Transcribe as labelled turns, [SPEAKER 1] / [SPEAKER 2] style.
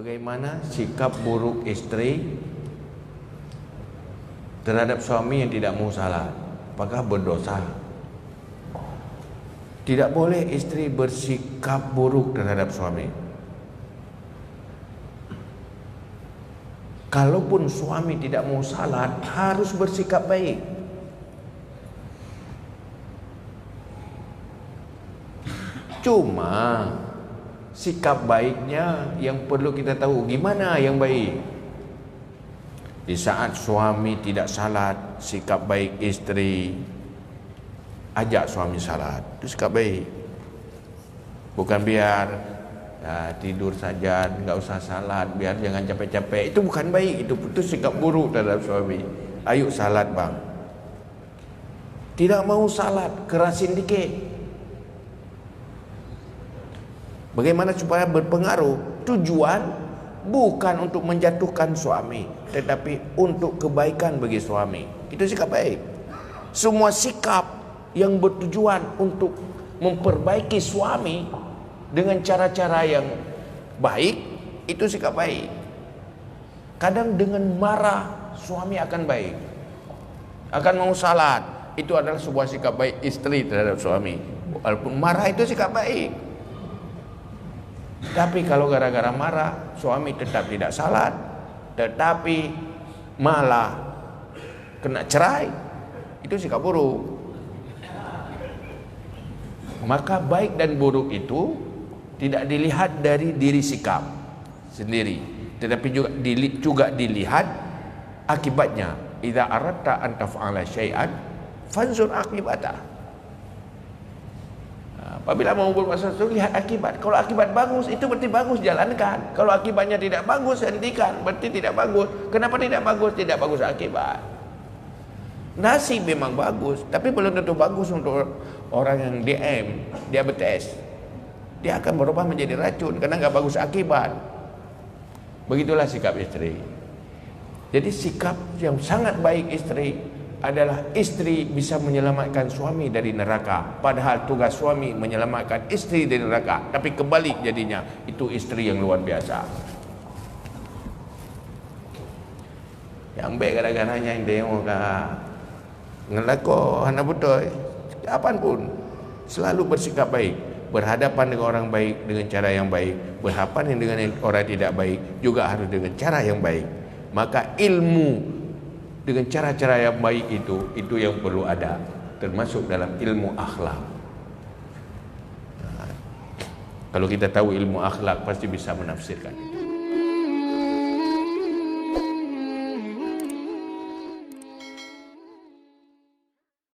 [SPEAKER 1] Bagaimana sikap buruk istri terhadap suami yang tidak mau salat? Apakah berdosa? Tidak boleh istri bersikap buruk terhadap suami. Kalaupun suami tidak mau salat, harus bersikap baik. Cuma sikap baiknya yang perlu kita tahu gimana yang baik. Di saat suami tidak salat, sikap baik istri ajak suami salat. Itu sikap baik. Bukan biar tidur saja, nggak usah salat, biar jangan capek-capek. Itu bukan baik, itu sikap buruk terhadap suami. Ayo salat bang. Tidak mau salat, kerasin dikit. Bagaimana supaya berpengaruh? Tujuan bukan untuk menjatuhkan suami, tetapi untuk kebaikan bagi suami. Itu sikap baik. Semua sikap yang bertujuan untuk memperbaiki suami dengan cara-cara yang baik, itu sikap baik. Kadang dengan marah suami akan baik, akan mau salat. Itu adalah sebuah sikap baik istri terhadap suami. Walaupun marah itu sikap baik. Tapi kalau gara-gara marah suami tetap tidak salat, tetapi malah kena cerai, itu sikap buruk. Maka baik dan buruk itu tidak dilihat dari diri sikap sendiri, tetapi juga dilihat akibatnya. Idza aradta an taf'ala syai'an fanzur aqibata. Apabila mau berbuat sesuatu, lihat akibat. Kalau akibat bagus, itu berarti bagus, jalankan. Kalau akibatnya tidak bagus, hentikan, berarti tidak bagus. Kenapa tidak bagus? Tidak bagus akibat. Nasi memang bagus, tapi belum tentu bagus untuk orang yang diabetes. Dia akan berubah menjadi racun karena nggak bagus akibat. Begitulah sikap istri. Jadi sikap yang sangat baik istri adalah istri bisa menyelamatkan suami dari neraka. Padahal tugas suami menyelamatkan istri dari neraka. Tapi kebalik jadinya, itu istri yang luar biasa. Yang baik kadang-kadangnya yang tengok ngelako anak betul, kapan pun selalu bersikap baik, berhadapan dengan orang baik dengan cara yang baik, berhadapan dengan orang tidak baik juga harus dengan cara yang baik. Maka ilmu dengan cara-cara yang baik itu yang perlu ada, termasuk dalam ilmu akhlak. Kalau kita tahu ilmu akhlak, pasti bisa menafsirkan itu.